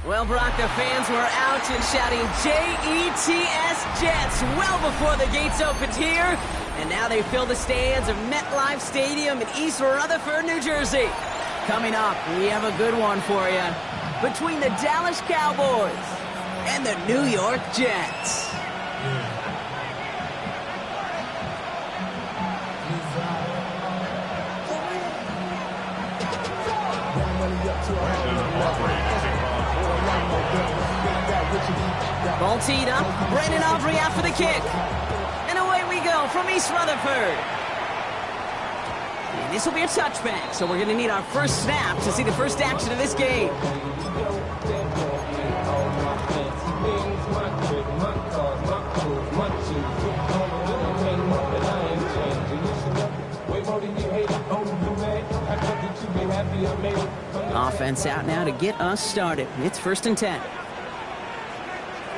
Well, Bronco fans were out and shouting J-E-T-S Jets well before the gates opened here. And now they fill the stands of MetLife Stadium in East Rutherford, New Jersey. Coming up, we have a good one for you. Between the Dallas Cowboys and the New York Jets. Ball teed up. Brandon Aubrey out for the kick. And away we go from East Rutherford. And this will be a touchback, so we're going to need our first snap to see the first action of this game. Offense out now to get us started. It's 1st and 10.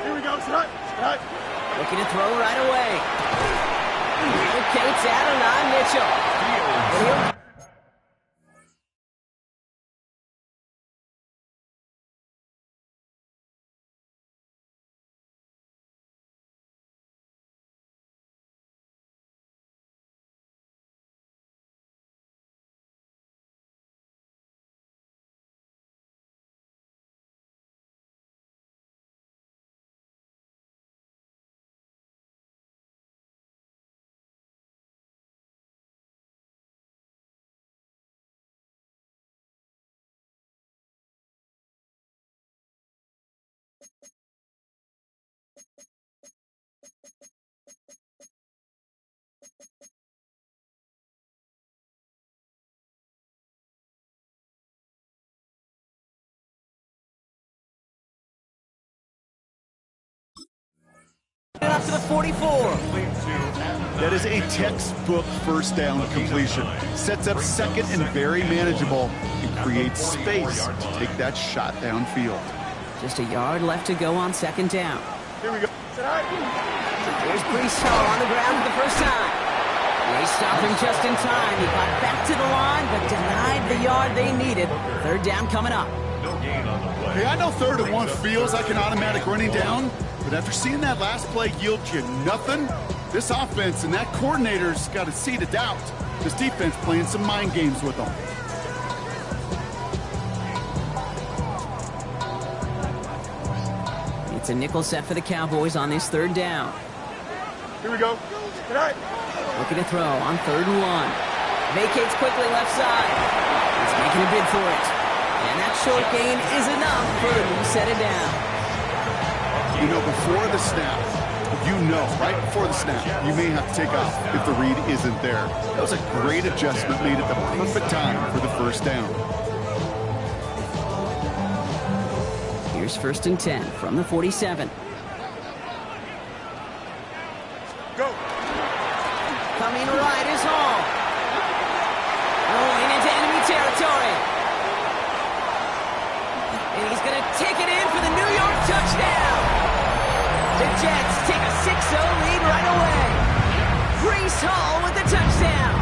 Here we go, strike. Looking to throw right away. Okay, it's Adonai Mitchell. Up to the 44. That is a textbook first down completion. Sets up second and very manageable and creates space to take that shot downfield. Just a yard left to go on 2nd down. Here we go. Here's Breece Hall on the ground for the first time. They stopped him just in time. He got back to the line, but denied the yard they needed. 3rd down coming up. Hey, I know 3rd and 1 feels like an automatic running down, but after seeing that last play yield you nothing, this offense and that coordinator's got a seed of doubt. This defense playing some mind games with them. It's a nickel set for the Cowboys on this 3rd down. Here we go. Good night. Looking to throw on 3rd and 1. Vacates quickly left side. He's making a bid for it. And that short gain is enough for him to set it down. You know, before the snap, right before the snap, you may have to take off if the read isn't there. That was a great adjustment made at the perfect time for the 1st down. Here's 1st and 10 from the 47. Go. Coming right is Hall. Rolling into enemy territory. And he's going to take it in for the New York touchdown. The Jets take a 6-0 lead right away. Breece Hall with the touchdown.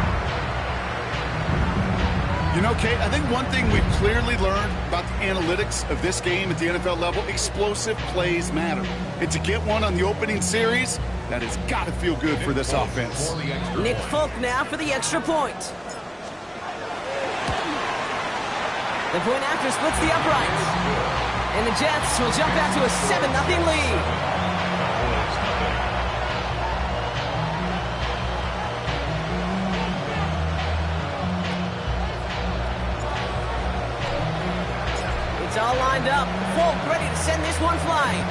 You know, Kate, I think one thing we've clearly learned about the analytics of this game at the NFL level, explosive plays matter. And to get one on the opening series, that has got to feel good for this offense. Nick Folk now for the extra point. The point after splits the uprights. And the Jets will jump out to a 7-0 lead. It's all lined up. Folk ready to send this one flying.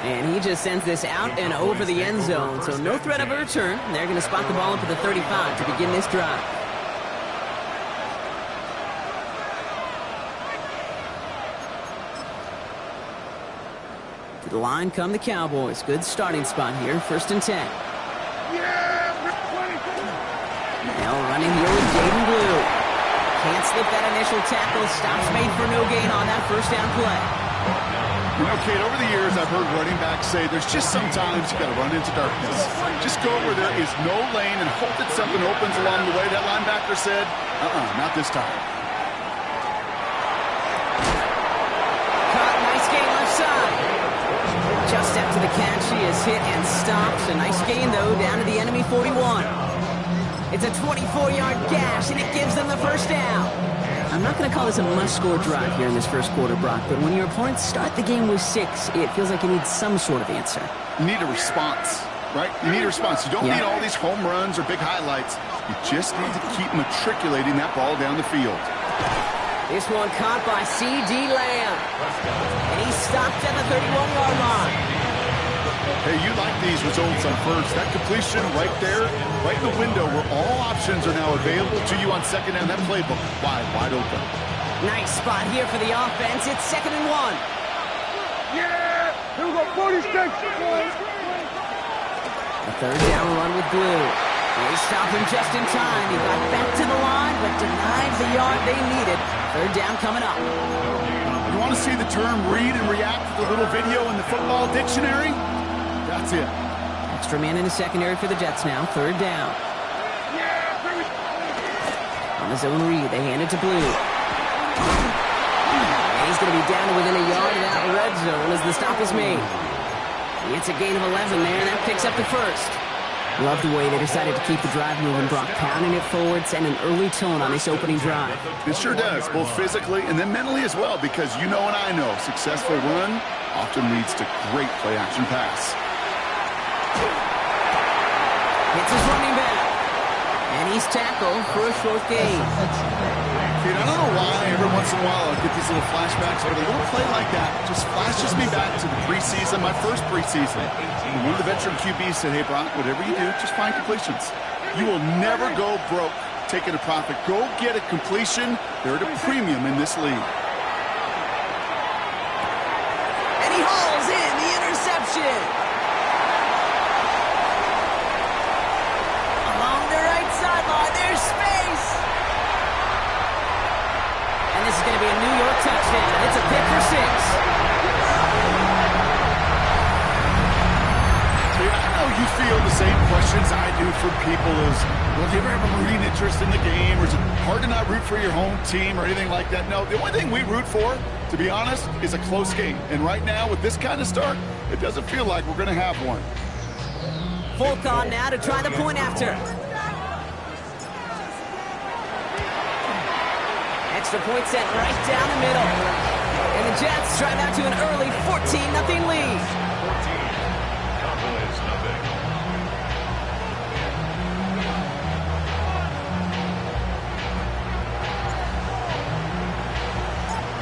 And he just sends this out and over the end zone, so no threat of a return. They're going to spot the ball up at the 35 to begin this drive. To the line come the Cowboys. Good starting spot here, 1st and 10. Now running here with Jaden Blue. Can't slip that initial tackle. Stops made for no gain on that first down play. You know, Kate, over the years, I've heard running backs say there's just sometimes you got to run into darkness. Just go where there is no lane and hope that something opens along the way. That linebacker said, not this time. Caught, nice gain left side. Just after the catch, he is hit and stopped. A nice gain, though, down to the enemy 41. It's a 24-yard gash, and it gives them the first down. I'm not going to call this a must-score drive here in this first quarter, Brock, but when your opponents start the game with 6, it feels like you need some sort of answer. You need a response, right? You need a response. You don't need all these home runs or big highlights. You just need to keep matriculating that ball down the field. This one caught by C.D. Lamb. And he stopped at the 31-yard line. Hey, you like these results on first. That completion right there, right in the window where all options are now available to you on second down. That playbook wide open. Nice spot here for the offense. It's 2nd and 1. Yeah! Here we go, 46. A third down run with Blue. They stop him just in time. He got back to the line, but denied the yard they needed. Third down coming up. You want to see the term read and react to the little video in the football dictionary? That's it. Extra man in the secondary for the Jets now. Third down. On the zone read, they hand it to Blue. And he's going to be down to within a yard of that red zone as the stop is made. He gets a gain of 11 there, and that picks up the first. Love the way they decided to keep the drive moving, Brock, pounding it forward, sending an early tone on this opening drive. It sure does, both physically and then mentally as well, because you know and I know successful run often leads to great play-action pass. Hits his running back. And he's tackled for a short gain. Dude, I don't know why every once in a while I get these little flashbacks, but a little play like that just flashes me back to the preseason, my first preseason. And one of the veteran QBs said, hey, Brock, whatever you do, just find completions. You will never go broke taking a profit. Go get a completion. They're at a premium in this league. And he hauls in the interception. Along the right sideline, there's space. And this is going to be a New York touchdown. It's a pick for 6. You feel the same questions I do from people as, well, do you ever have a rooting interest in the game, or is it hard to not root for your home team or anything like that? No, the only thing we root for, to be honest, is a close game. And right now, with this kind of start, it doesn't feel like we're going to have one. Folk on now to try the point after. Extra point set right down the middle. And the Jets drive out to an early 14-0 lead.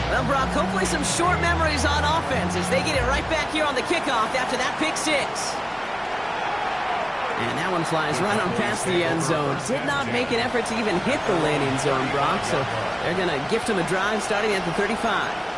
Well, Brock, hopefully some short memories on offense as they get it right back here on the kickoff after that pick 6. And that one flies right on past the end zone. Did not make an effort to even hit the landing zone, Brock, so they're going to gift him a drive starting at the 35.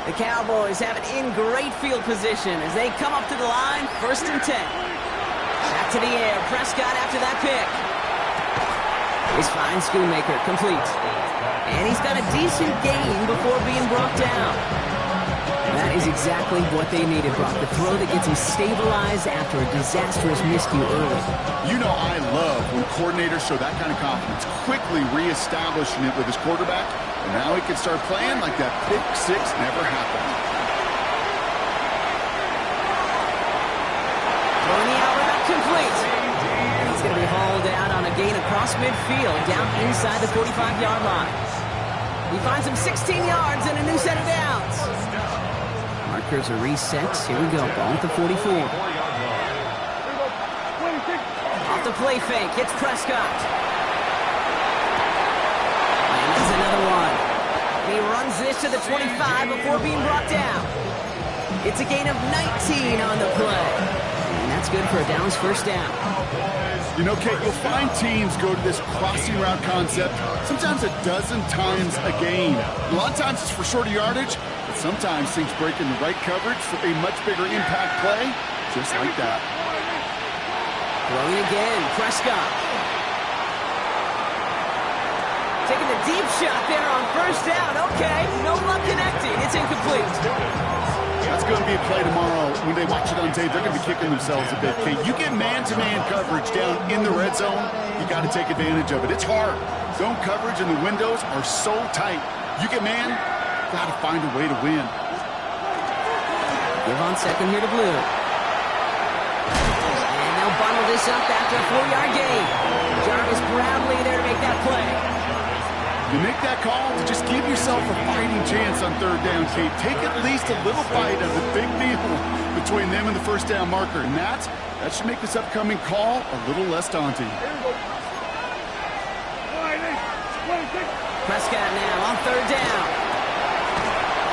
The Cowboys have it in great field position as they come up to the line, 1st and 10. Back to the air, Prescott after that pick. He's fine, Schoonmaker, complete. And he's got a decent gain before being brought down. That is exactly what they needed, Brock. The throw that gets him stabilized after a disastrous miscue early. You know I love when coordinators show that kind of confidence, quickly reestablishing it with his quarterback. And now he can start playing like that pick 6 never happened. Throwing the out route complete. And he's going to be hauled out on a gain across midfield, down inside the 45-yard line. He finds him 16 yards and a new set of downs. Markers are reset. Here we go. Ball at the 44. Off the play fake. Hits Prescott. And that's another one. He runs this to the 25 before being brought down. It's a gain of 19 on the play. And that's good for a Dallas first down. You know, Kate, you'll find teams go to this crossing route concept sometimes a dozen times a game. A lot of times it's for shorter yardage, but sometimes things break in the right coverage for a much bigger impact play, just like that. Throwing again, Prescott. Taking the deep shot there on first down. Okay, no luck connecting. It's incomplete. That's going to be a play tomorrow. When they watch it on tape, they're going to be kicking themselves a bit. Okay, you get man-to-man coverage down in the red zone, you got to take advantage of it. It's hard. Zone coverage and the windows are so tight. You get man, got to find a way to win. Give on second here to Blue. And they'll bundle this up after a 4-yard gain. Jarvis Bradley there to make that play. You make that call to just give yourself a fighting chance on third down, Kate. Take at least a little fight of the big deal between them and the first down marker. And that should make this upcoming call a little less daunting. Prescott now on third down.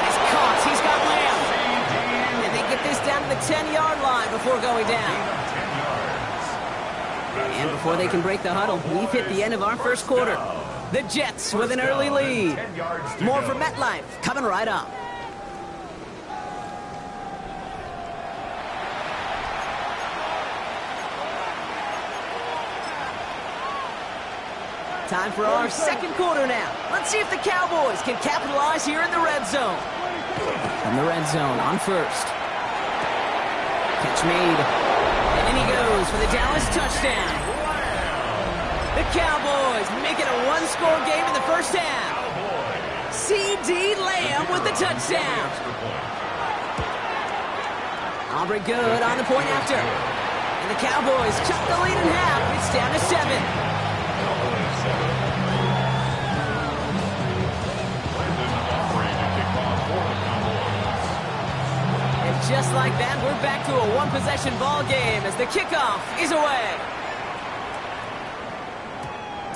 He's caught. He's got Lamb. And they get this down to the 10-yard line before going down. And before they can break the huddle, we've hit the end of our first quarter. The Jets with an early lead. More from MetLife coming right up. Time for our second quarter now. Let's see if the Cowboys can capitalize here in the red zone. From the red zone on first. Catch made. And in he goes for the Dallas touchdown. The Cowboys make it a one-score game in the first half. C.D. Lamb with the touchdown. Aubrey good on the point after. And the Cowboys cut the lead in half. It's down to 7. And just like that, we're back to a one-possession ball game as the kickoff is away.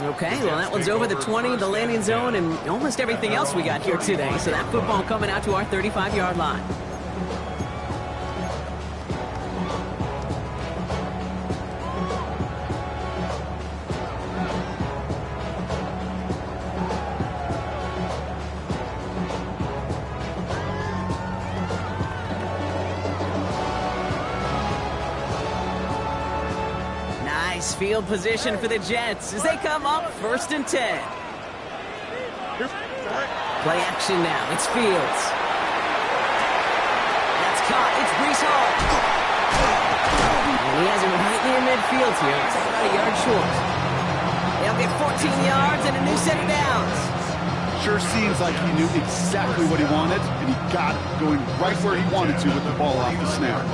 Okay, well, that one's over the 20, the landing zone, and almost everything else we got here today. So that football coming out to our 35-yard line. Field position for the Jets as they come up 1st and 10. Play action now. It's Fields. That's caught. It's Breece Hall. And he has him right near midfield here. It's about a yard short. They'll get 14 yards and a new set of downs. Sure seems like he knew exactly what he wanted, and he got it going right where he wanted to with the ball off the snap.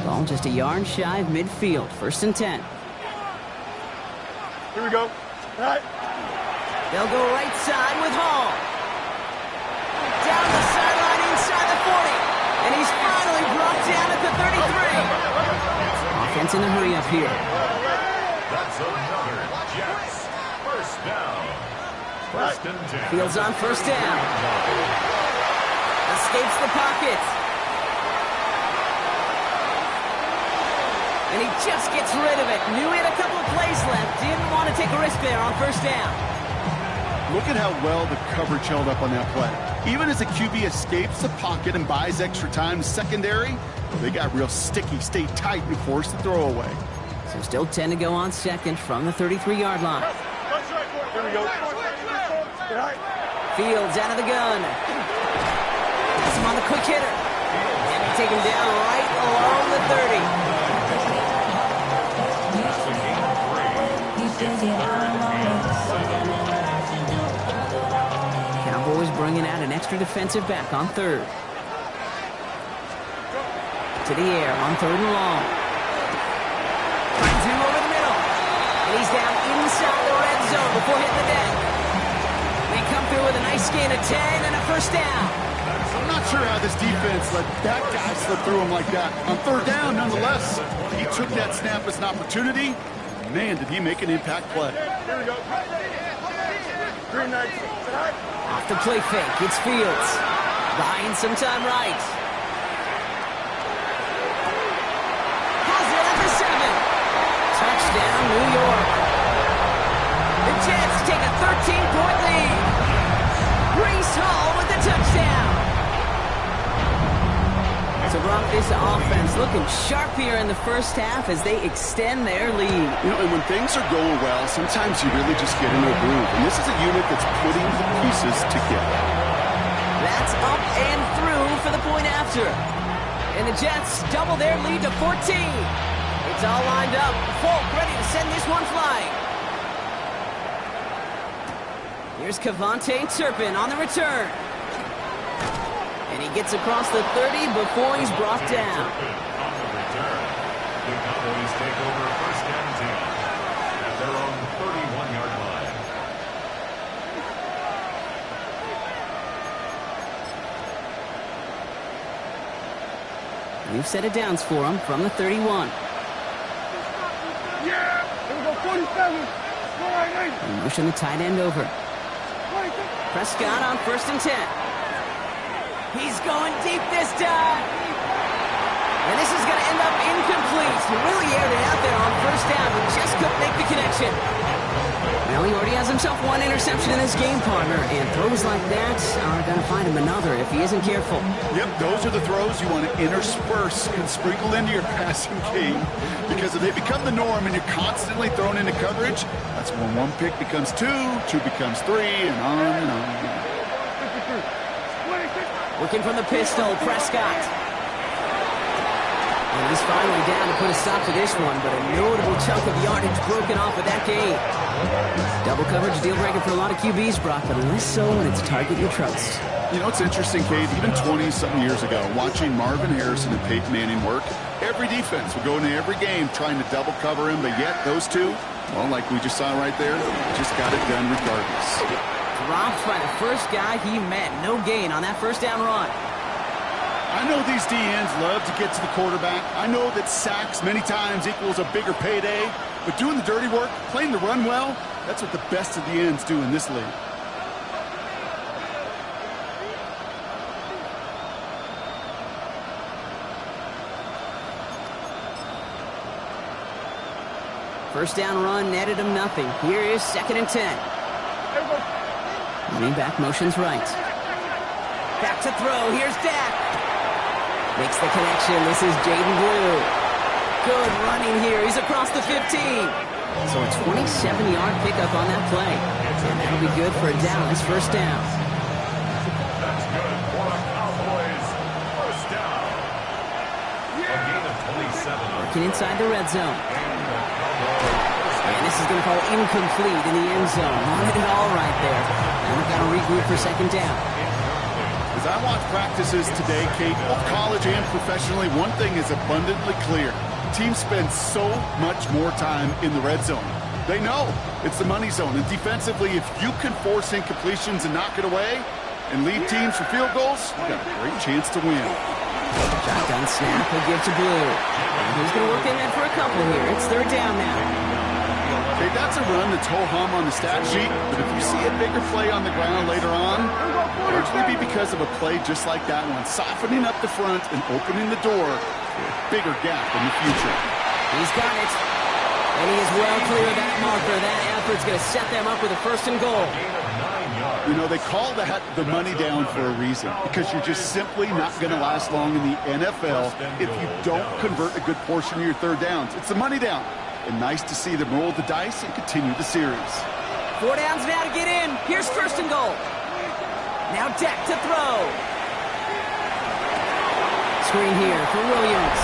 Ball just a yard shy of midfield. 1st and 10. Here we go. All right. They'll go right side with Hall. Down the sideline inside the 40. And he's finally brought down at the 33. Offense in a hurry up here. That's another Jets. First down. 1st and 10. Fields on first down. Escapes the pocket. And he just gets rid of it. Knew he had a couple of plays left. Didn't want to take a risk there on first down. Look at how well the coverage held up on that play. Even as the QB escapes the pocket and buys extra time to secondary, they got real sticky, stayed tight, and forced the throw away. So still 10 to go on second from the 33-yard line. Here we go. All right. Fields out of the gun. Has him on the quick hitter. And they take him down right along the 30. Cowboys bringing out an extra defensive back on third. To the air on 3rd and long. Finds him over the middle. And he's down inside the red zone before hitting the deck. They come through with a nice gain of 10 and a first down. I'm not Not sure how this defense let that guy slip through him like that. On third down, nonetheless, he took that snap as an opportunity. Man, did he make an impact play. Here we go. Green knights. Off the play fake, it's Fields. Buying some time right. Has it at the 7. Touchdown, New York. The Jets take a 13-point lead. Breece Hall with the touchdown. So, Brock, this offense looking sharp here in the first half as they extend their lead. You know, and when things are going well, sometimes you really just get in a groove. And this is a unit that's putting the pieces together. That's up and through for the point after. And the Jets double their lead to 14. It's all lined up. Folk ready to send this one flying. Here's Kevontae Turpin on the return. And he gets across the 30 before he's brought down. On the return, the Cowboys take over first and 10 at their own 31-yard line. New set of downs for him from the 31. Yeah! Here we go, 47. And motion the tight end over. Prescott on first and 10. He's going deep this time. And this is going to end up incomplete. He really aired it out there on first down, but just couldn't make the connection. Well, he already has himself one interception in this game, partner, and throws like that are going to find him another if he isn't careful. Yep, those are the throws you want to intersperse and sprinkle into your passing game, because if they become the norm and you're constantly thrown into coverage, that's when one pick becomes two becomes three, and on and on. Looking from the pistol, Prescott. And he's finally down to put a stop to this one, but a notable chunk of yardage broken off of that game. Double coverage deal breaker for a lot of QBs, Brock, but less so when it's a target you trust. You know, it's interesting, Kate, even 20-something years ago, watching Marvin Harrison and Peyton Manning work, every defense would go into every game trying to double cover him, but yet those two, well, like we just saw right there, just got it done regardless. Dropped by the first guy he met. No gain on that first down run. I know these DNs love to get to the quarterback. I know that sacks many times equals a bigger payday, but doing the dirty work, playing the run well, that's what the best of the ends do in this league. First down run netted him nothing. Here is second and 10. Running back motions right. Back to throw. Here's Dak. Makes the connection. This is Jaden Blue. Good running here. He's across the 15. So a 27-yard pickup on that play. And that'll be good for a Dallas first down. That's good for the Cowboys. First down. A gain of 27. Working inside the red zone. And this is going to fall incomplete in the end zone. Wanted it all right there. And we've got to regroup for second down. As I watch practices today, Kate, both college and professionally, one thing is abundantly clear. Teams spend so much more time in the red zone. They know it's the money zone. And defensively, if you can force incompletions and knock it away and lead teams for field goals, you've got a great chance to win. Shotgun snap, he'll give to Blue. And he's going to work in that for a couple here. It's third down now. Okay, that's a run that's ho-hum on the stat sheet, but if you see a bigger play on the ground later on, largely be because of a play just like that one, softening up the front and opening the door for a bigger gap in the future. He's got it. And he is well clear of that marker. That effort's going to set them up with a first and goal. You know, they call that the money down for a reason, because you're just simply not going to last long in the NFL if you don't convert a good portion of your third downs. It's the money down. And nice to see them roll the dice and continue the series. 4 downs now to get in. Here's first and goal. Now Dak to throw. Screen here for Williams.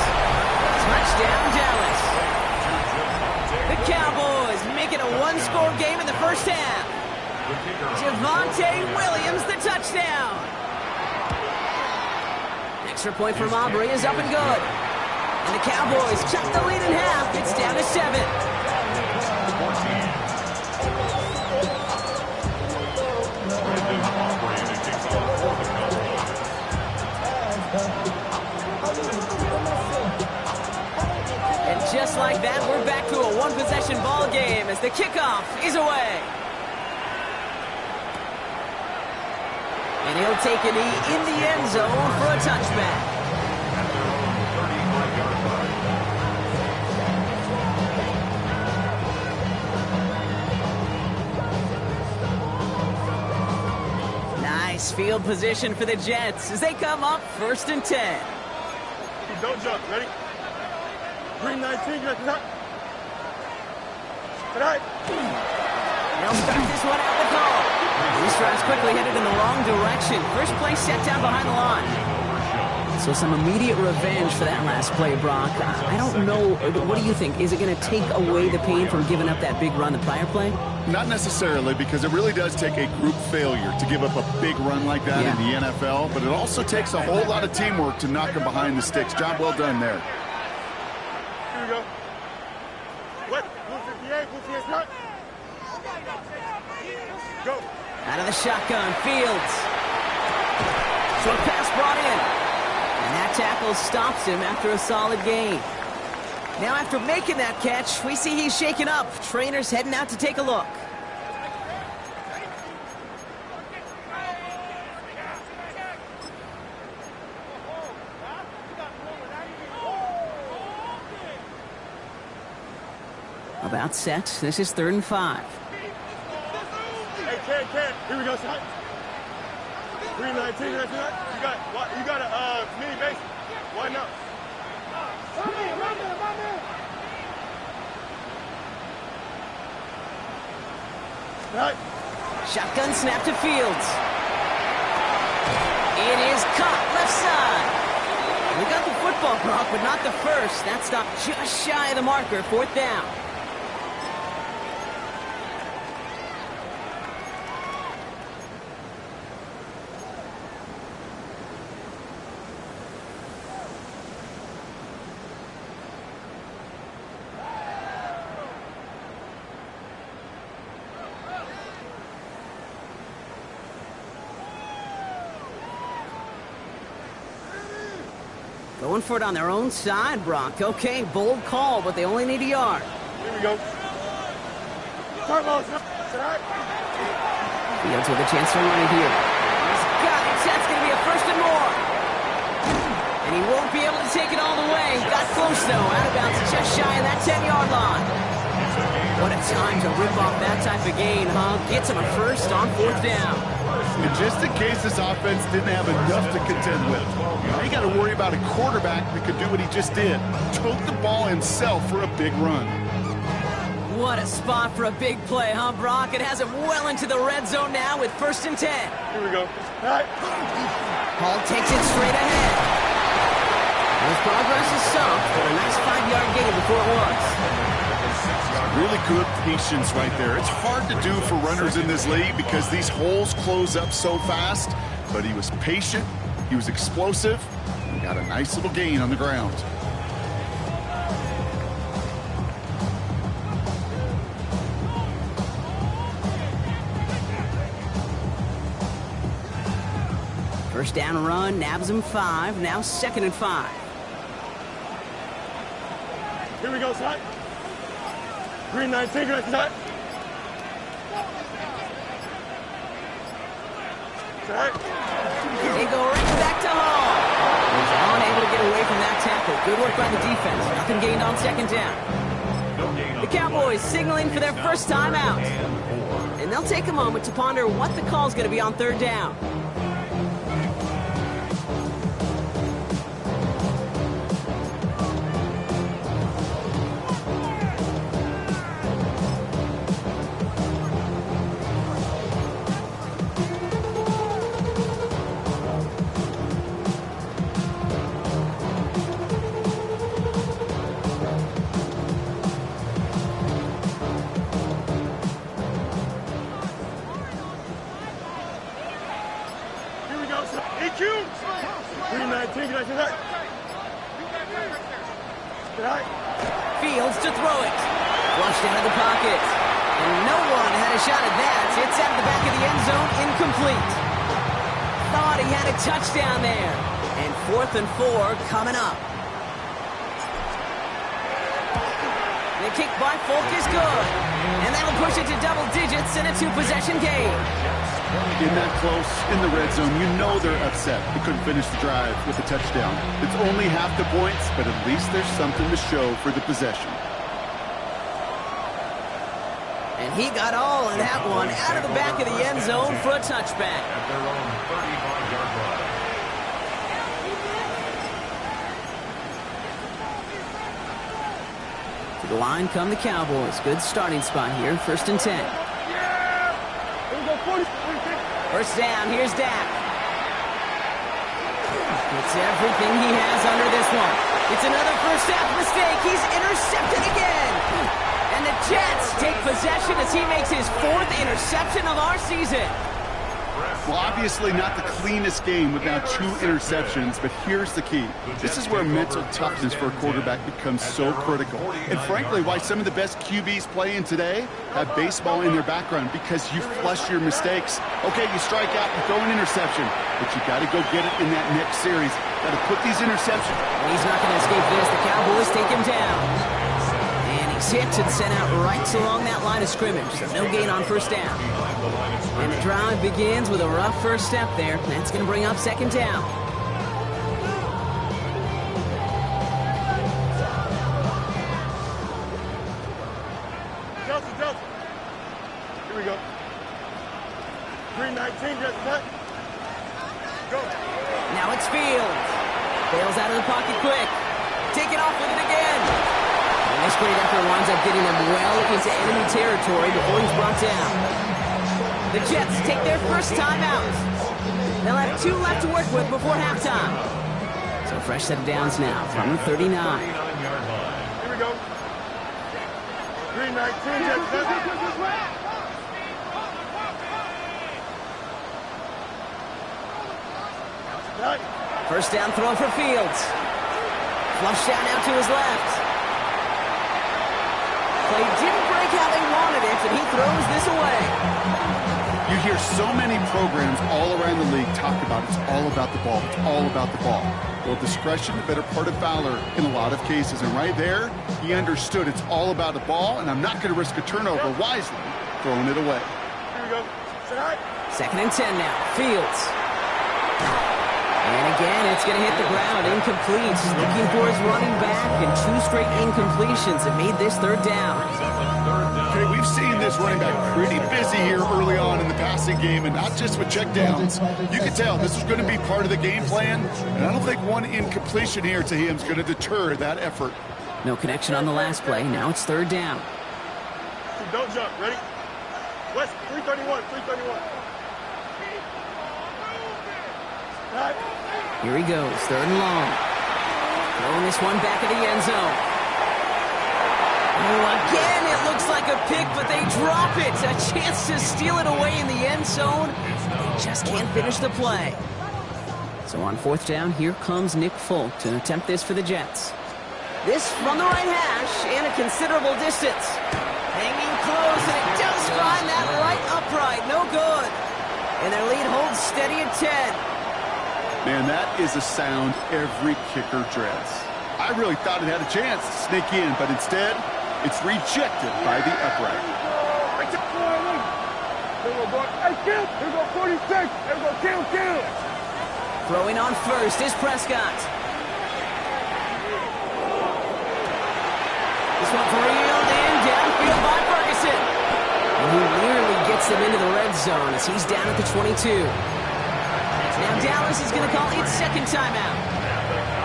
Touchdown, Dallas. The Cowboys make it a one-score game in the first half. Javonte Williams, the touchdown. Extra point from Aubrey is up and good. And the Cowboys cut the lead in half. It's down to 7. just like that, we're back to a one-possession ball game as the kickoff is away. And he'll take a knee in the end zone for a touchback. At their own 35-yard line. Nice field position for the Jets as they come up 1st and 10. Don't jump. Ready? Green 19, get up. Tonight. They'll start this one out the call. These drives quickly headed in the wrong direction. First play set down behind the line. So some immediate revenge for that last play, Brock. I don't know. What do you think? Is it going to take away the pain from giving up that big run the prior play? Not necessarily, because it really does take a group failure to give up a big run like that in the NFL, but it also takes a whole lot of teamwork to knock him behind the sticks. Job well done there. Here we go. What? Move 58, move 58, right. Go. Out of the shotgun, Fields. Short pass brought in. And that tackle stops him after a solid gain. Now after making that catch, we see he's shaken up. Trainer's heading out to take a look. About set. This is 3rd and 5. Hey, Ken. Here we go, son. Green 19, you got a mini base. Why not? Right. Shotgun snap to Fields. It is caught left side. We got the football, Brock, but not the first. That stopped just shy of the marker. 4th down. Going for it on their own side, Brock. Okay, bold call, but they only need a yard. Here we go. Start ball, tonight. Fields with a chance to run it here. He's got it. That's going to be a 1st and more. And he won't be able to take it all the way. Got close, though. Out of bounds just shy of that 10-yard line. What a time to rip off that type of gain, huh? Gets him a 1st on 4th down. And just in case this offense didn't have enough to contend with, now you got to worry about a quarterback that could do what he just did. Tote the ball himself for a big run. What a spot for a big play, huh, Brock? It has him well into the red zone now with 1st and 10. Here we go. Right. Hall takes it straight ahead. His progress is soft, but a nice 5-yard gain before it was. Really good patience right there. It's hard to do for runners in this league because these holes close up so fast, but he was patient, he was explosive, and got a nice little gain on the ground. First down run, nabs him 5, now 2nd and 5. Here we go, son. Green 19, get up. They go right back to Hall. He's unable to get away from that tackle. Good work by the defense. Nothing gained on 2nd down. The Cowboys signaling for their first time out. And they'll take a moment to ponder what the call's going to be on 3rd down. Fields to throw it. Flushed out of the pocket. And no one had a shot at that. It's out of the back of the end zone, incomplete. Thought he had a touchdown there. And 4th and 4 coming up. The kick by Folk is good. And that'll push it to double digits in a two-possession game. In that close, in the red zone, you know they're upset. They couldn't finish the drive with a touchdown. It's only half the points, but at least there's something to show for the possession. And he got all of that one out of the back of the end zone for a touchback. At their own 35-yard line. To the line come the Cowboys. Good starting spot here. 1st and 10. First down, here's Dak. It's everything he has under this one. It's another first half mistake. He's intercepted again. And the Jets take possession as he makes his 4th interception of our season. Well, obviously not the cleanest game with now 2 interceptions, but here's the key. This is where mental toughness for a quarterback becomes so critical. And frankly, why some of the best QBs playing today have baseball in their background, because you flush your mistakes. Okay, you strike out, you throw an interception, but you got to go get it in that next series. Got to put these interceptions. He's not going to escape this. The Cowboys take him down. And he's hit and sent out right along that line of scrimmage. So no gain on first down. And the drive begins with a rough first step there. That's going to bring up 2nd down. Delta. Here we go. 319, just cut. Go. Now it's Fields. Bails out of the pocket quick. Take it off with it again. And this great effort winds up getting him well into enemy territory before he's brought down. The Jets take their first time out. They'll have 2 left to work with before halftime. So fresh set of downs now from the 39. 39-yard line. Here we go. 319, just cut. First down throw for Fields. Flush down now to his left. Play didn't break how they wanted it, and he throws this away. You hear so many programs all around the league talk about it's all about the ball. It's all about the ball. Well, discretion, the better part of valor in a lot of cases. And right there, he understood it's all about the ball, and I'm not going to risk a turnover wisely, throwing it away. Here we go. 2nd and 10 now. Fields. And again, it's going to hit the ground. Incomplete. Looking for his running back, and 2 straight incompletions that made this 3rd down. Okay, we've seen this running back pretty busy here early on in the passing game, and not just with checkdowns. You can tell this is going to be part of the game plan, and I don't think one incompletion here to him is going to deter that effort. No connection on the last play. Now it's 3rd down. Don't jump. Ready? West, 331, 331. Here he goes, 3rd and long. Throwing this one back of the end zone. Oh, again, it looks like a pick, but they drop it. A chance to steal it away in the end zone. They just can't finish the play. So on 4th down, here comes Nick Folk to attempt this for the Jets. This from the right hash and a considerable distance. Hanging close, and it does find that right upright. No good. And their lead holds steady at 10. Man, that is a sound every kicker dreads. I really thought it had a chance to sneak in, but instead, it's rejected by the upright. Here we go 46. Here we go kill. Throwing on first is Prescott. This one reeled in downfield by Ferguson. And he nearly gets them into the red zone as he's down at the 22. Now Dallas is going to call its 2nd timeout.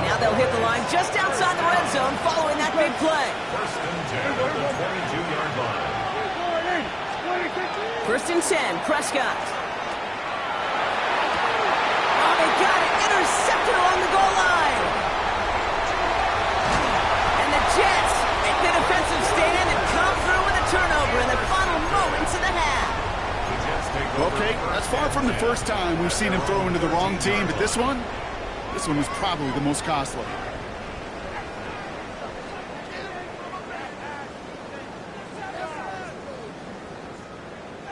Now they'll hit the line just outside the red zone following that big play. 1st and 10 at the 22-yard line. 1st and 10, Prescott. Oh, they got it. Intercepted along the goal line. And the Jets make the defensive stand and come through with a turnover in the final moments of the half. Okay, that's far from the first time we've seen him throw into the wrong team, but this one was probably the most costly.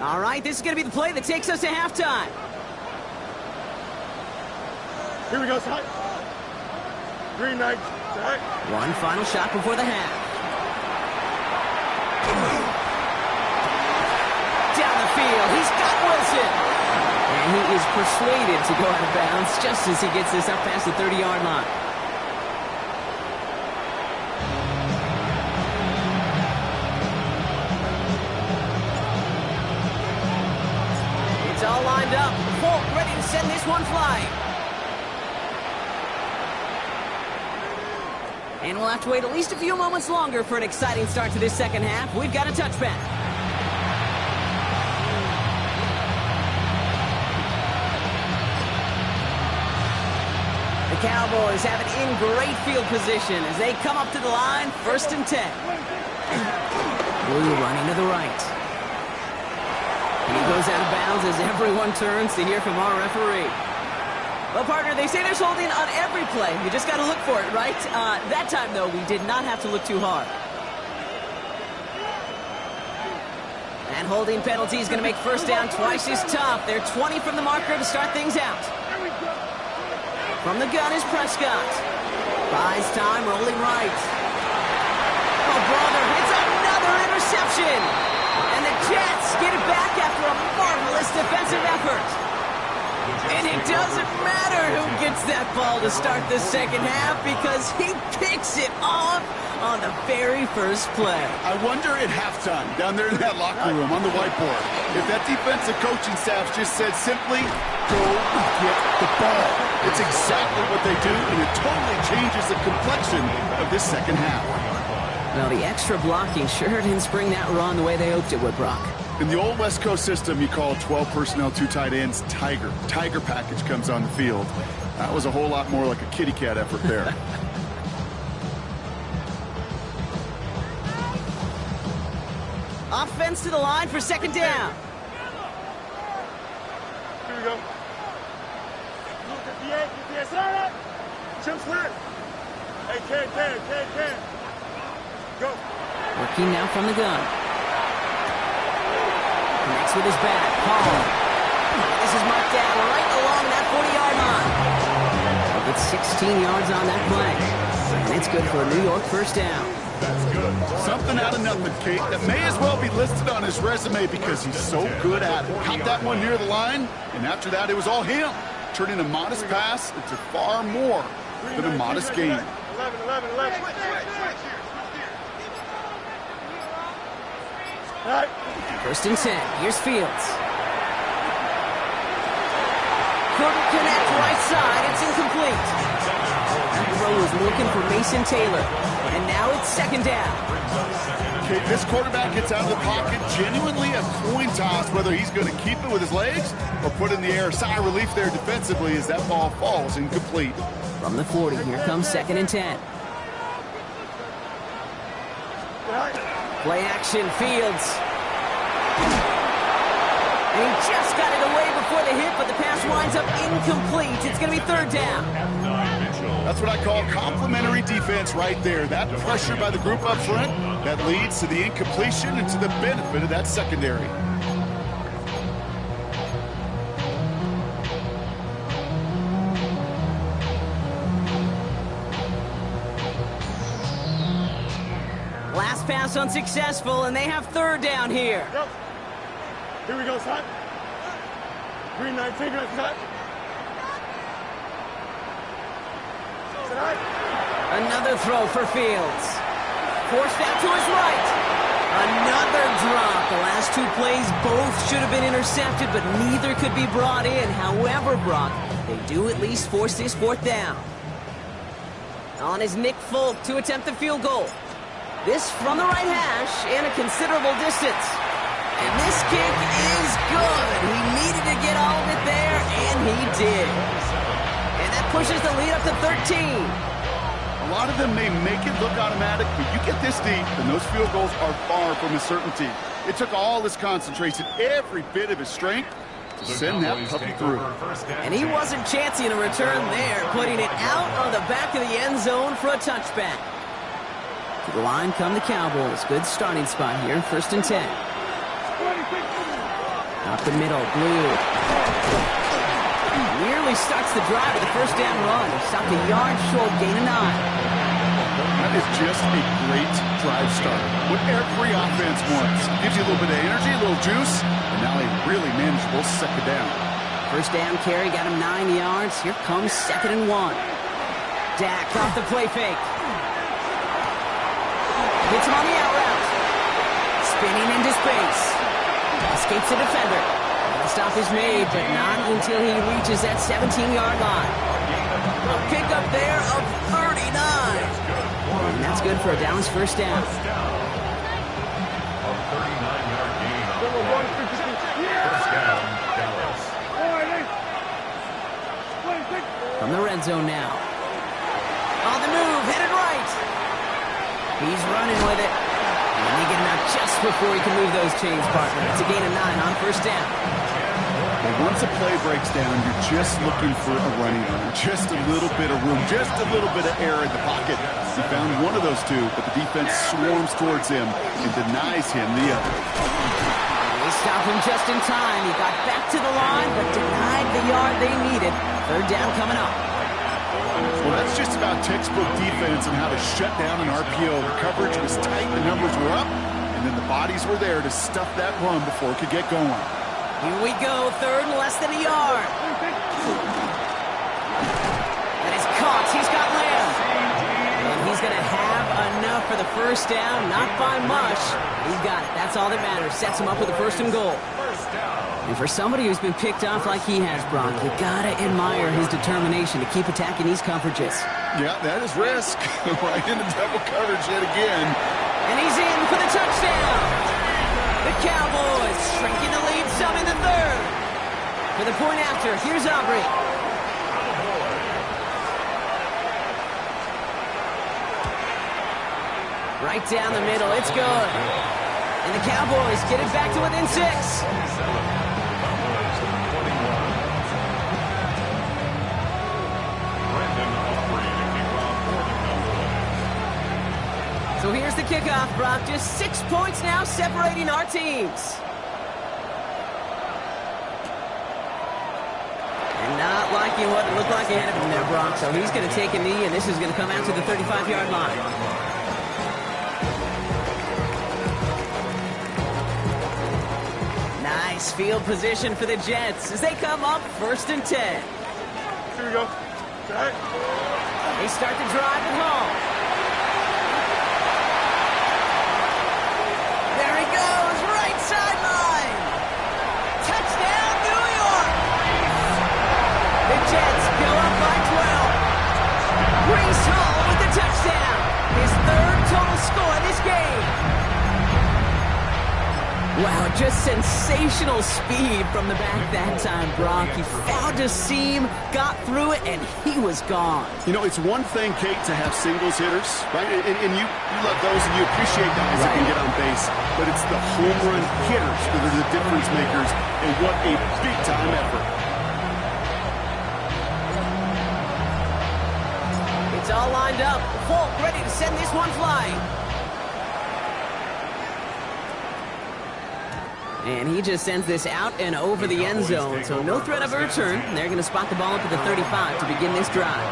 All right, this is going to be the play that takes us to halftime. Here we go, son. 319. One final shot before the half. Down the field, he's got Wilson. And he is persuaded to go out of bounds just as he gets this up past the 30-yard line. It's all lined up. Folk ready to send this one flying. And we'll have to wait at least a few moments longer for an exciting start to this second half. We've got a touchback. The Cowboys have it in great field position as they come up to the line, 1st and 10. Blue running to the right. And he goes out of bounds as everyone turns to hear from our referee. Well, partner, they say there's holding on every play. You just got to look for it, right? That time, though, we did not have to look too hard. And holding penalty is going to make first down twice as tough. They're 20 from the marker to start things out. From the gun is Prescott. Buys time, rolling right. Oh, brother, it's another interception. And the Jets get it back after a marvelous defensive effort. And it doesn't matter who gets that ball to start the second half because he picks it off on the very first play. I wonder at halftime, down there in that locker room on the whiteboard, if that defensive coaching staff just said simply, go get the ball. It's exactly what they do, and it totally changes the complexion of this second half. Well, the extra blocking sure didn't spring that run the way they hoped it would, Brock. In the old West Coast system, you call 12 personnel, 2 tight ends, Tiger. Tiger package comes on the field. That was a whole lot more like a kitty cat effort there. Offense to the line for second down. Here we go. Chip square. Hey, Ken. Go. Working now from the gun. Connects with his back. Paul. This is marked down right along that 40-yard line. It's 16 yards on that play. And it's good for a New York first down. That's good. Something out of nothing, Kate, that may as well be listed on his resume because he's so good at it. Caught that one near the line, and after that, it was all him. Turning a modest pass into far more than a modest game. 11. All right. 1st and 10. Here's Fields. Couldn't connect right side. It's incomplete. That throw was looking for Mason Taylor. And now it's second down. Okay, this quarterback gets out of the pocket, genuinely a coin toss whether he's going to keep it with his legs or put it in the air. Sigh of relief there defensively as that ball falls incomplete. From the 40, here comes 2nd and 10. Play action, Fields. And he just got it away before the hit, but the pass winds up incomplete. It's going to be 3rd down. That's what I call complimentary defense right there. That pressure by the group up front, that leads to the incompletion and to the benefit of that secondary. Last pass unsuccessful, and they have 3rd down here. Go. Here we go, son. Green 19, son. Another throw for Fields. Forced out to his right. Another drop. The last 2 plays both should have been intercepted, but neither could be brought in. However, Brock, they do at least force this 4th down. On is Nick Folk to attempt the field goal. This from the right hash and a considerable distance. And this kick is good. He needed to get all of it there, and he did. And that pushes the lead up to 13. A lot of them may make it look automatic, but you get this deep, and those field goals are far from a certainty. It took all his concentration, every bit of his strength, to send that puppy through. And he wasn't chancing a return there, putting it out on the back of the end zone for a touchback. To the line come the Cowboys. Good starting spot here, 1st and 10. Up the middle, Blue. Nearly starts the drive with the first down run. Stopped a yard short, gain of 9. That is just a great drive start. What every offense wants. Gives you a little bit of energy, a little juice, and now a really manageable second down. First down carry, got him 9 yards. Here comes 2nd and 1. Dak off the play fake. Hits him on the out route. Spinning into space. Escapes the defender. The stop is made, but not until he reaches that 17-yard line. A pickup there of 39. And that's good for a Dallas first down. A 39-yard gain on the play. First down, Dallas. From the red zone now. On the move, headed right. He's running with it. And they get him out just before he can move those chains, partner. It's a gain of 9 on first down. Well, once a play breaks down, you're just looking for a running room. Just a little bit of room, just a little bit of air in the pocket. He found one of those two, but the defense swarms towards him and denies him the other. They stop him just in time. He got back to the line, but denied the yard they needed. Third down coming up. Well, that's just about textbook defense and how to shut down an RPO. The coverage was tight, the numbers were up, and then the bodies were there to stuff that run before it could get going. Here we go, third and less than a yard. That is caught. He's got Lamb. And he's going to have enough for the first down. Not by much. He's got it. That's all that matters. Sets him up with a 1st and goal. And for somebody who's been picked off like he has, Brock, you got to admire his determination to keep attacking these coverages. Yeah, that is risk. Right into double coverage yet again. And he's in for the touchdown. The Cowboys shrinking the lead some in the third. For the point after, here's Aubrey. Right down the middle, it's good. And the Cowboys get it back to within 6. So here's the kickoff, Brock. Just 6 points now separating our teams. And not liking what it looked like ahead of him there, Brock. So he's going to take a knee, and this is going to come out to the 35-yard line. Nice field position for the Jets as they come up 1st and 10. Here we go. Right. They start the drive at home. There he goes, right sideline. Touchdown, New York. The Jets go up by 12. Breece Hall with the touchdown. His 3rd total score this game. Wow, just sensational speed from the back that time, Brock. He found a seam, got through it, and he was gone. You know, it's one thing, Kate, to have singles hitters, right? And you love those and you appreciate guys that can get on base. But it's the home run hitters that are the difference makers, and what a big-time effort. It's all lined up. Folk ready to send this one flying. And he just sends this out and over the end zone. So no threat of a return. They're going to spot the ball up at the 35 to begin this drive.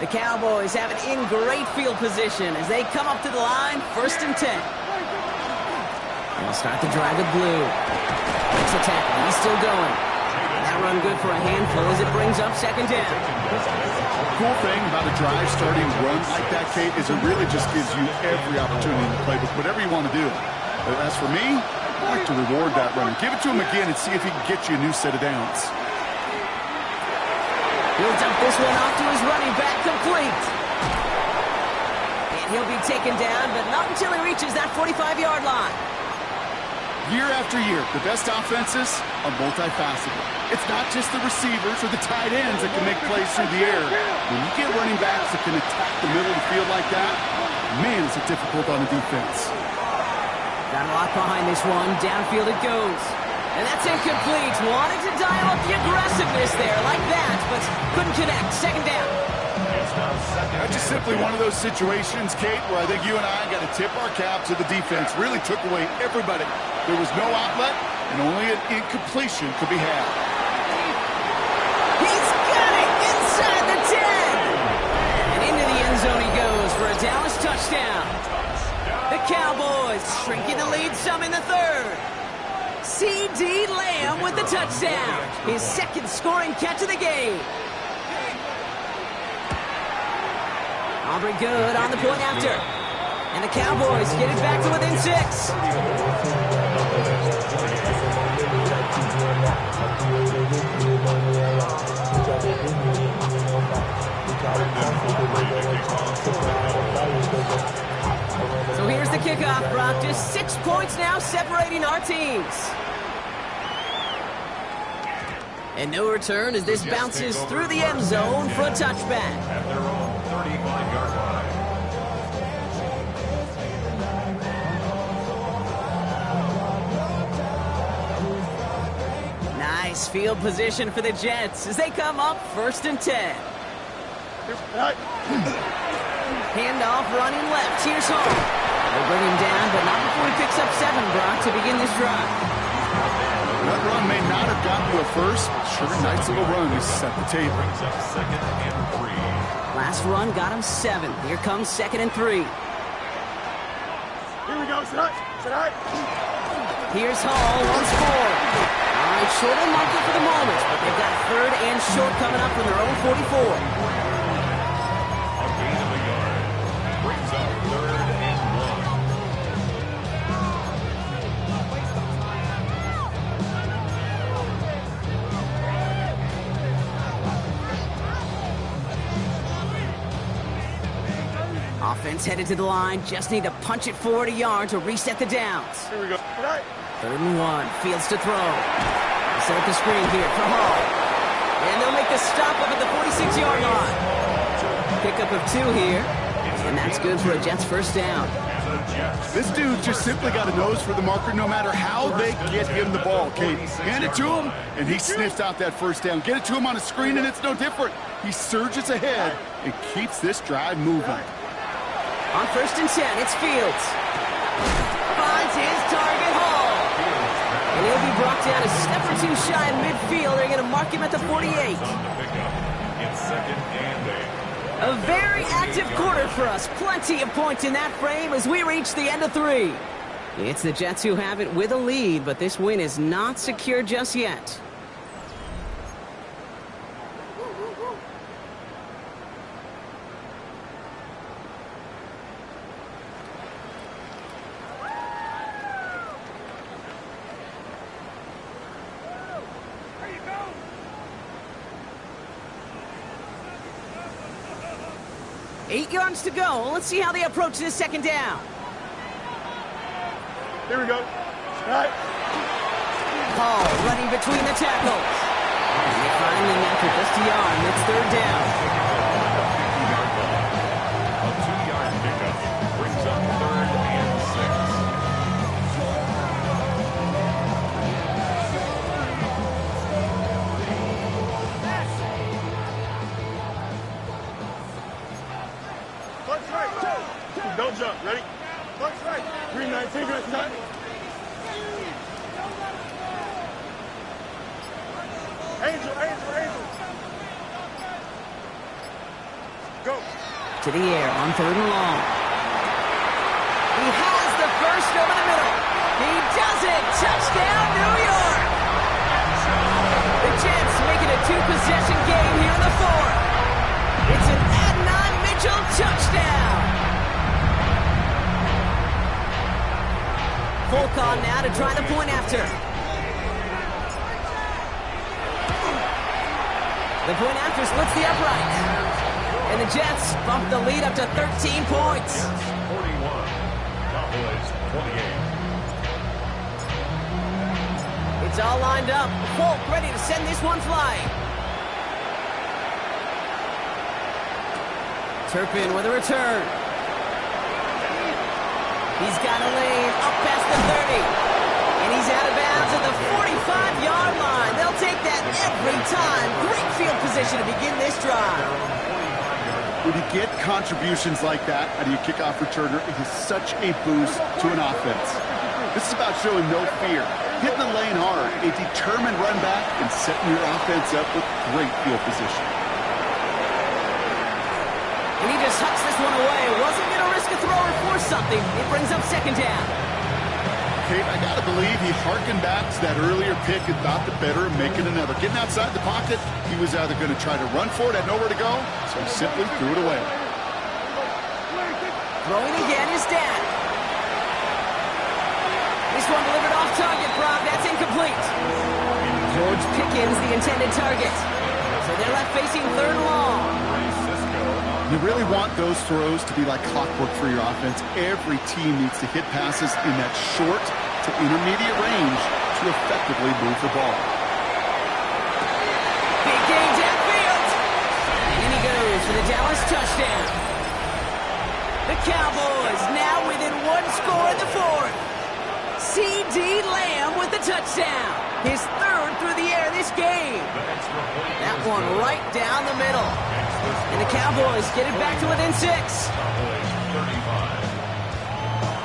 The Cowboys have it in great field position as they come up to the line, 1st and 10. They'll start the drive with Blue. Makes a tackle. He's still going. That run good for a handful as it brings up 2nd down. Cool thing about a drive starting run like that, Kate, is it really just gives you every opportunity to play with whatever you want to do. But as for me, I like to reward that run. Give it to him again and see if he can get you a new set of downs. He'll dump this one off to his running back, complete. And he'll be taken down, but not until he reaches that 45-yard line. Year after year, the best offenses are multifaceted. It's not just the receivers or the tight ends that can make plays through the air. When you get running backs that can attack the middle of the field like that, man, is it difficult on the defense. Got a lot behind this one. Downfield it goes. And that's incomplete. Wanted to dial up the aggressiveness there like that, but couldn't connect. 2nd down. That's just simply one of those situations, Kate, where I think you and I got to tip our cap to the defense. Really took away everybody. There was no outlet, and only an incompletion could be had. He's Cowboys, shrinking the lead some in the third. C.D. Lamb with the touchdown. His second scoring catch of the game. Aubrey good on the point after. And the Cowboys get it back to within 6. So here's the kickoff, Brock. Just 6 points now separating our teams. And no return as this bounces through the end zone for a touchback. At their own 35-yard line. Nice field position for the Jets as they come up 1st and 10. Handoff running left. Here's Hall. They'll bring him down, but not before he picks up 7, Brock, to begin this drive. That run may not have gotten you a first, but sure, nice little run to set the table. Brings up 2nd and 3. Last run got him 7. Here comes 2nd and 3. Here we go, tonight. Here's Hall once more. All right, short and monkey for the moment, but they've got 3rd and short coming up from their own 44. A gain of a yard. Brings up 3rd and 1. Offense headed to the line. Just need to punch it forward a yard to reset the downs. Here we go. Tonight. 3rd and 1. Fields to throw. Set up the screen here for Hall. And they'll make the stop up at the 46-yard line. Pickup of 2 here. And that's good for a Jets first down. This dude just simply got a nose for the marker no matter how they get him the ball, Kate. Hand it to him, and he sniffs out that first down. Get it to him on a screen, and it's no different. He surges ahead and keeps this drive moving. On 1st and 10, it's Fields. Finds his target, Hall. And he'll be brought down a step or 2 shy in midfield. They're going to mark him at the 48. On the pickup in 2nd and 8. A very active quarter for us. Plenty of points in that frame as we reach the end of 3. It's the Jets who have it with a lead, but this win is not secure just yet. Eight yards to go. Let's see how they approach this second down. Here we go. Tonight. Hall running between the tackles. And they find him after just a yard. It's 3rd down. A 2-yard pickup brings up 3rd and 6. Punch right. Don't jump. Ready? Punch right. 319. Good tonight. Angel. Go. To the air on 3rd and long. He has the first over the middle. He does it. Touchdown, New York. The Jets making a 2-possession game here in the 4th. It's an Adnan Mitchell touchdown. Folk on now to try the point after. The point after splits the upright. And the Jets bump the lead up to 13 points.6. 41. Cowboys 28. It's all lined up. Folk ready to send this one flying. Turpin with a return. He's got a lane up past the 30. And he's out of bounds at the 45-yard line. They'll take that every time. Great field position to begin this drive. When you get contributions like that out of your kickoff returner, it is such a boost to an offense. This is about showing no fear, hitting the lane hard, a determined run back, and setting your offense up with great field position. And he just hucks this one away. Wasn't going to risk to throw or force something. It brings up second down. Kate, I got to believe he harkened back to that earlier pick and thought the better of making another. Getting outside the pocket, he was either going to try to run for it, had nowhere to go, so he simply threw it away. Throwing again is Dan. This one delivered off target, Brock. That's incomplete. George Pickens, the intended target. So they're left facing third and long. You really want those throws to be like clockwork for your offense. Every team needs to hit passes in that short to intermediate range to effectively move the ball. Big game downfield. And in he goes for the Dallas touchdown. The Cowboys now within one score in the fourth. C.D. Lamb with the touchdown. His third through the air this game. That one right down the middle. And the Cowboys get it back to within 6. Cowboys 35.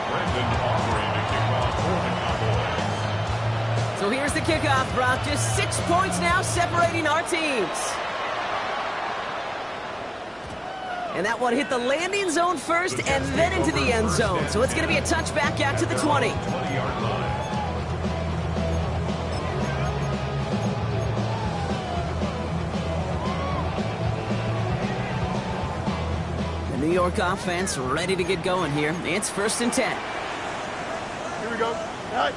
Brendan Aubrey to kick off for the Cowboys. So here's the kickoff, Brock. Just 6 points now separating our teams. And that one hit the landing zone first and then into the end zone. So it's going to be a touchback out to the 20. 20-yard line. The New York offense ready to get going here. It's 1st and 10. Here we go. Right.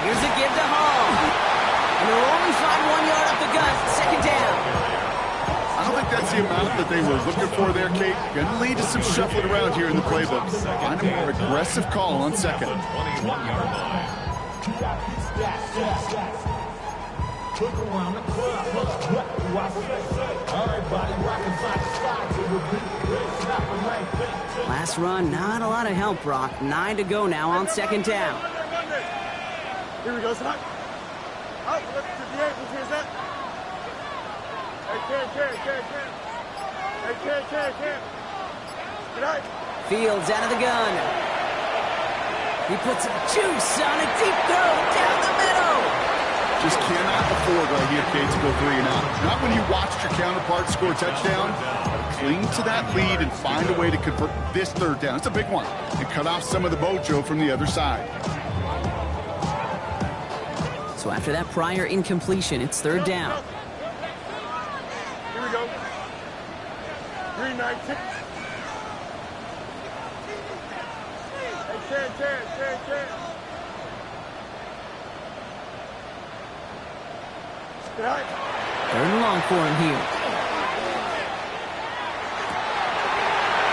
Here's a give to Hall. And they'll only find 1 yard up the gut. Second down. I don't think that's the amount that they were looking for there, Kate. Going to lead to some shuffling around here in the playbook. Find a more aggressive call on second. 21-yard line. Last run, not a lot of help, Brock. 9 to go now on second down. Here we go, son. Out, let's here's that. Hey, Cam. Hey, Cam. Good night. Fields out of the gun. He puts some juice on a deep throw down the middle. Just cannot afford right here, Kate, to go 3 and out. Not when you watched your counterpart score a touchdown. Cling to that lead and find a way to convert this third down. It's a big one. And cut off some of the mojo from the other side. So after that prior incompletion, it's third down. Here we go. 3-19. Hey, Cam. Good night. Third and long for him here.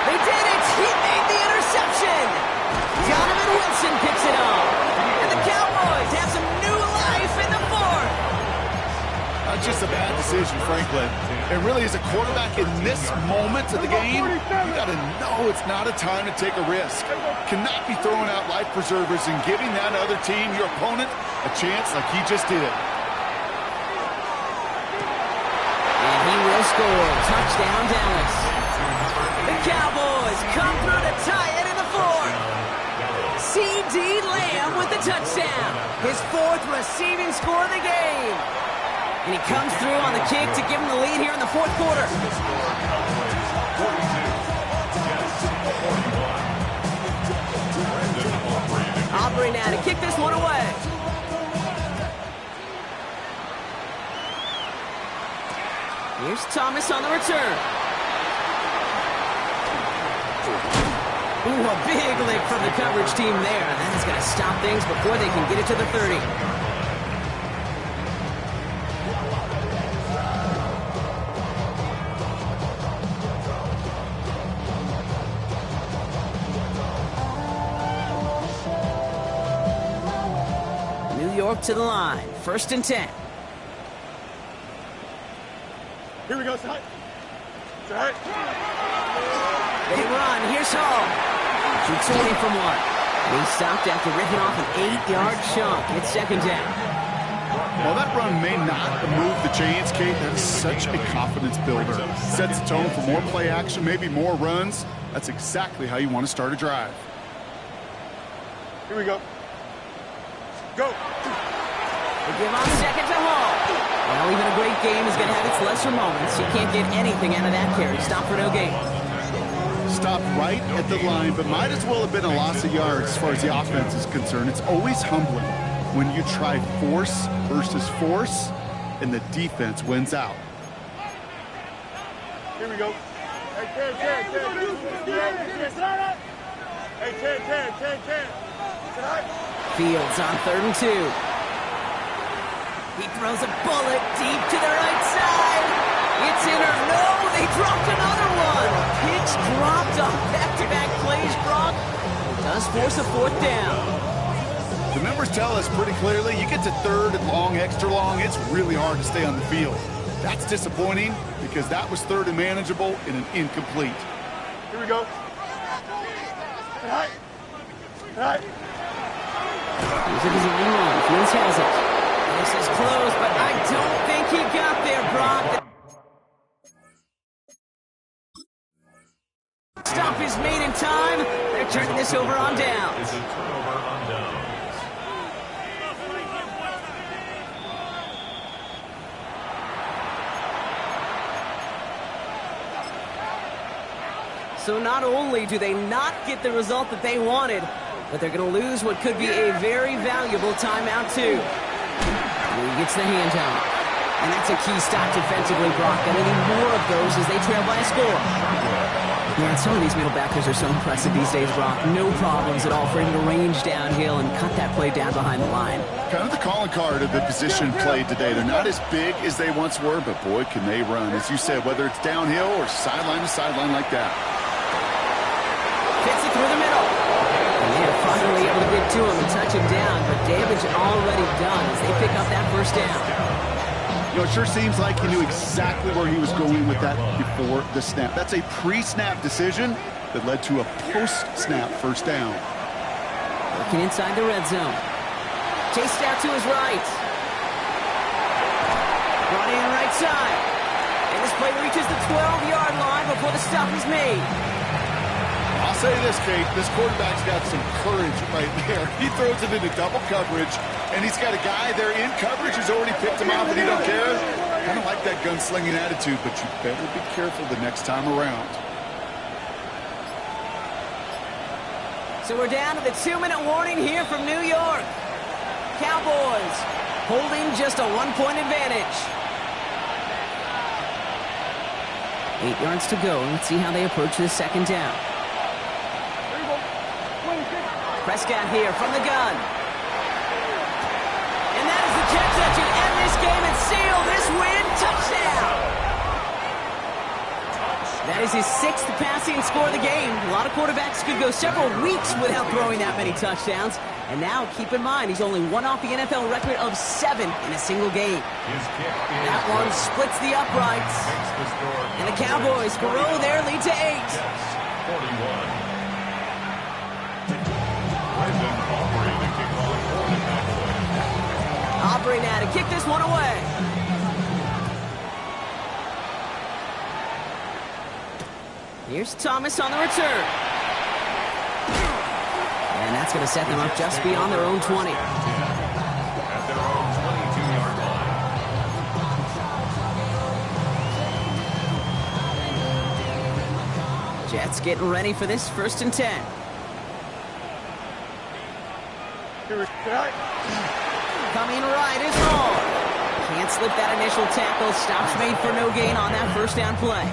They did it! He made the interception! Donovan Wilson picks it up. And the Cowboys have some new life in the fourth. Not just a bad decision, frankly. It really is a quarterback in this moment of the game. You got to know it's not a time to take a risk. Cannot be throwing out life preservers and giving that other team, your opponent, a chance like he just did. And he will score. Touchdown, Dallas. The Cowboys come through to tie it in the fourth. C.D. Lamb with the touchdown. His 4th receiving score of the game. And he comes through on the kick to give him the lead here in the fourth quarter. Aubrey now to kick this one away. Here's Thomas on the return. Ooh, a big lick from the coverage team there. That is going to stop things before they can get it to the 30. New York to the line. 1st and 10. Here we go, son. Right. They run. Here's Hall. Shoots away from one. He stopped after ripping off an 8-yard chunk. It's second down. While that run may not move the chains, Kate, that is such a confidence builder. Sets the tone for more play action, maybe more runs. That's exactly how you want to start a drive. Here we go. Go. They give on second to Hall. Well, even a great game is going to have its lesser moments. You can't get anything out of that carry. Stop for no gain. Stopped right at the line, but might as well have been a loss of yards as far as the offense is concerned. It's always humbling when you try force versus force, and the defense wins out. Here we go. Hey, 10. Hey, 10. Fields on 3rd and 2. He throws a bullet deep to the right side. It's in or no, they dropped another one. Pitch dropped on back-to-back plays, Brock. It does force a 4th down. The numbers tell us pretty clearly, you get to 3rd and long, extra long, it's really hard to stay on the field. That's disappointing because that was 3rd and manageable and an incomplete. Here we go. Hey. Here's a design run. Fields has it. This is close, but I don't think he got there, Brock. Stop is made in time. They're turning this over on downs. It's a turnover on downs. So not only do they not get the result that they wanted, but they're going to lose what could be a very valuable timeout, too. He gets the handout. And that's a key stop defensively, Brock. And they need more of those as they trail by a score. Man, some of these middle backers are so impressive these days, Brock. No problems at all for him to range downhill and cut that play down behind the line. Kind of the calling card of the position played today. They're not as big as they once were, but boy, can they run. As you said, whether it's downhill or sideline to sideline like that. Fits it through the middle. And they're finally able to get to him and touch him down, but damage already done as they pick up that 1st down. You know, it sure seems like he knew exactly where he was going with that before the snap. That's a pre-snap decision that led to a post-snap 1st down. Working inside the red zone. Chased out to his right. Brought in right side. And this play reaches the 12-yard line before the stop is made. I'll say this, Kate, this quarterback's got some courage right there. He throws it into double coverage, and he's got a guy there in coverage who's already picked him off, and he don't care. Kind of like that gunslinging attitude, but you better be careful the next time around. So we're down to the 2-minute warning here from New York. Cowboys holding just a 1-point advantage. 8 yards to go. Let's see how they approach this 2nd down. Prescott here from the gun. And that is the catch that should end this game and seal this win. Touchdown! That is his 6th passing score of the game. A lot of quarterbacks could go several weeks without throwing that many touchdowns. And now, keep in mind, he's only one off the NFL record of 7 in a single game. That one splits the uprights. And the Cowboys grow their lead to 8. 41. Aubrey now to kick this one away. Here's Thomas on the return. And that's going to set them up just beyond their own 20. At their own 22-yard line. Jets getting ready for this 1st and 10. Coming right is Hall. Can't slip that initial tackle. Stops made for no gain on that 1st down play.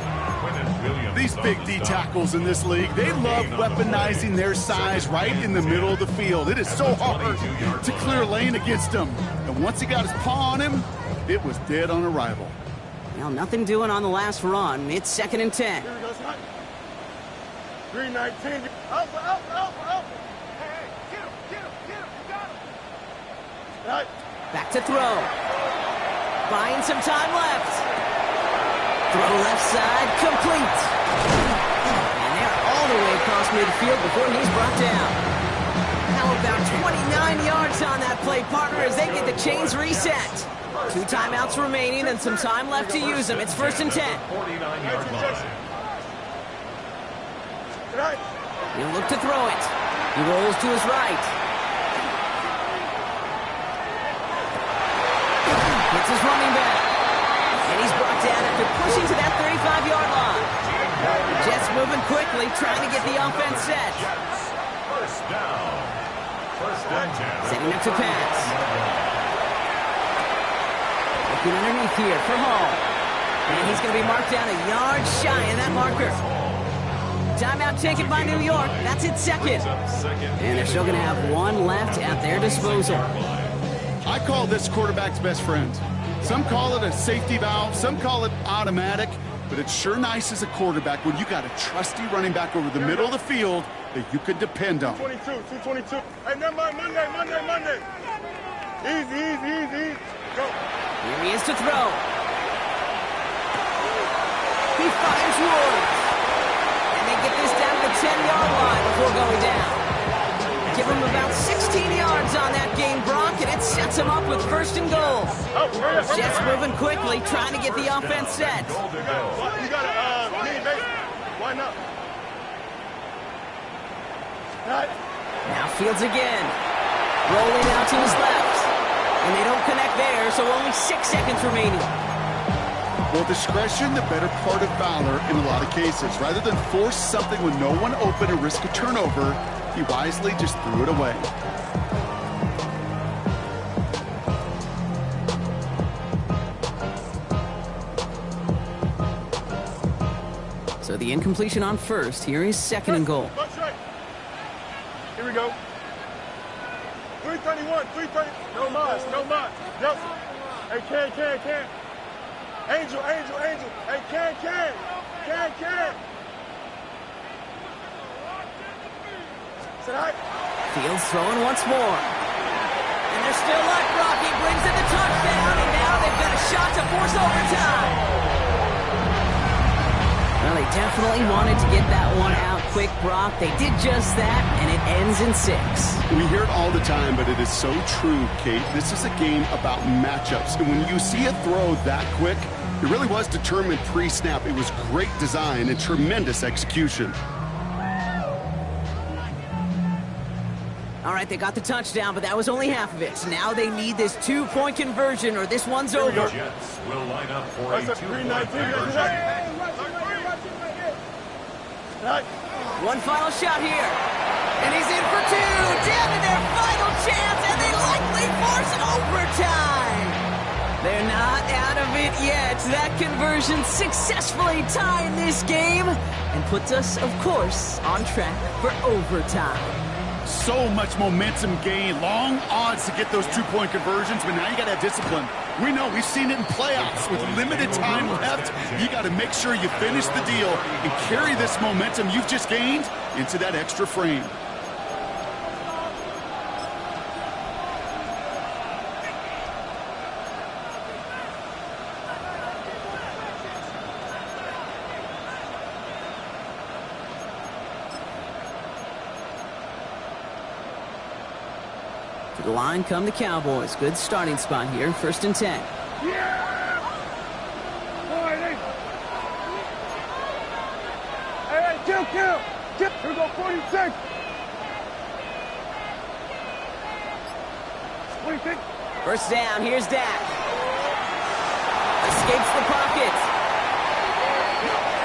These big D tackles in this league, they love weaponizing their size right in the middle of the field. It is so hard to clear lane against them. And once he got his paw on him, it was dead on arrival. Well, nothing doing on the last run. It's 2nd and 10. Here we go, son. 319. Up. Hey, get him. You got him. Right. Back to throw. Buying some time left. Throw left side, complete. And they're all the way across midfield before he's brought down. How about 29 yards on that play, partner, as they get the chains reset. 2 timeouts remaining and some time left to use them. It's 1st and 10. 49-yard line. Right. He'll look to throw it. He rolls to his right. Hits his running back. And he's brought down after pushing to that 35-yard line. The Jets moving quickly, trying to get the offense set. Jets. First down. First and 10. Setting up to pass. Looking underneath here for Hall. And he's going to be marked down a yard shy of that marker. Timeout taken by New York. That's its second. And they're still going to have one left at their disposal. I call this quarterback's best friend. Some call it a safety valve, some call it automatic, but it's sure nice as a quarterback when you got a trusty running back over the middle of the field that you could depend on. 222. Hey, never mind, Monday. Easy. Go. Here he is to throw. He fires Woods. And they get this down to the 10-yard line before going down. Give him about 16 yards on that game, Brock, and it sets him up with first and goal. Jets moving quickly, trying to get the offense set. You got to lead, baby. Why not? Now Fields again. Rolling out to his left. And they don't connect there, so only 6 seconds remaining. Well, discretion, the better part of valor in a lot of cases. Rather than force something with no one open and risk a turnover, he wisely just threw it away. So the incompletion on first. Here is second and goal. Here we go. 331. No mas. Yep. Hey, can. Angel. Hey, can. Fields throwing once more. And they're still luck. Rocky brings in the touchdown, and now they've got a shot to force overtime. Well, they definitely wanted to get that one out quick, Brock. They did just that, and it ends in 6. We hear it all the time, but it is so true, Kate. This is a game about matchups. And when you see a throw that quick, it really was determined pre-snap. It was great design and tremendous execution. All right, they got the touchdown, but that was only half of it. So now they need this 2-point conversion or this one's over. Jets will line up for a 2-point conversion. One final shot here. And he's in for 2. Down to their final chance, and they likely force an overtime. They're not out of it yet. That conversion successfully tied this game and puts us, of course, on track for overtime. So much momentum gain, long odds to get those 2-point conversions, but now you got to have discipline. We know, we've seen it in playoffs. With limited time left, you got to make sure you finish the deal and carry this momentum you've just gained into that extra frame. To the line come the Cowboys. Good starting spot here, 1st and 10. Yeah! Hey, kill! Here we go, 46! 26! First down, here's Dak. Escapes the pocket.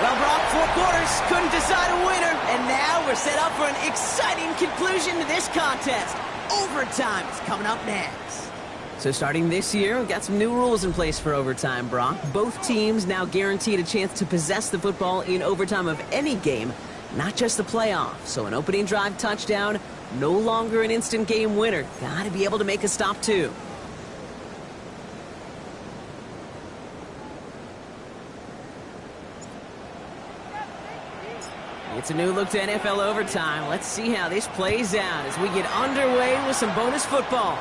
Well, Brock, 4 quarters, couldn't decide a winner. And now we're set up for an exciting conclusion to this contest. Overtime is coming up next. So starting this year, we've got some new rules in place for overtime, Brock. Both teams now guaranteed a chance to possess the football in overtime of any game, not just the playoffs. So an opening drive touchdown, no longer an instant game winner. Got to be able to make a stop, too. It's a new look to NFL overtime. Let's see how this plays out as we get underway with some bonus football.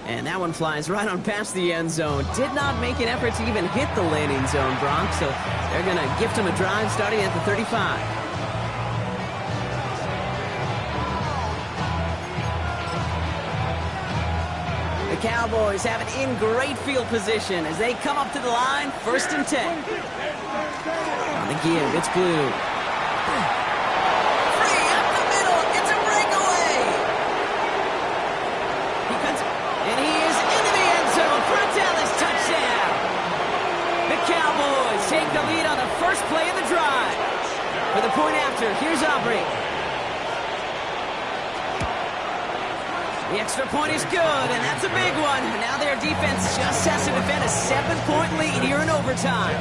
And that one flies right on past the end zone. Did not make an effort to even hit the landing zone, Bronx. So they're going to gift him a drive starting at the 35. The Cowboys have it in great field position as they come up to the line, 1st and 10. On the give, it's Blue. Free up the middle, it's a breakaway. He cuts, and he is into the end zone for a Dallas touchdown. The Cowboys take the lead on the first play of the drive. the point after. Here's Aubrey. The extra point is good, and that's a big one. Now their defense just has to defend a 7-point lead here in overtime.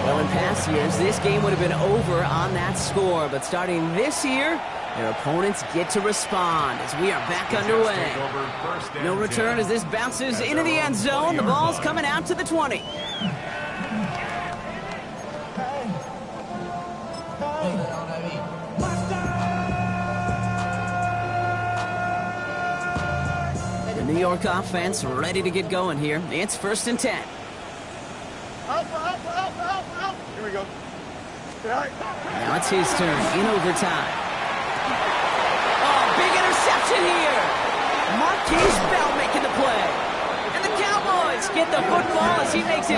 Well, in past years, this game would have been over on that score. But starting this year, their opponents get to respond as we are back underway. No return as this bounces into the end zone. The ball's coming out to the 20. The New York offense ready to get going here. It's 1st and 10. Up. Here we go. Now it's his turn in overtime. Oh, big interception here. Marquise Bell making the play. And the Cowboys get the football as he makes his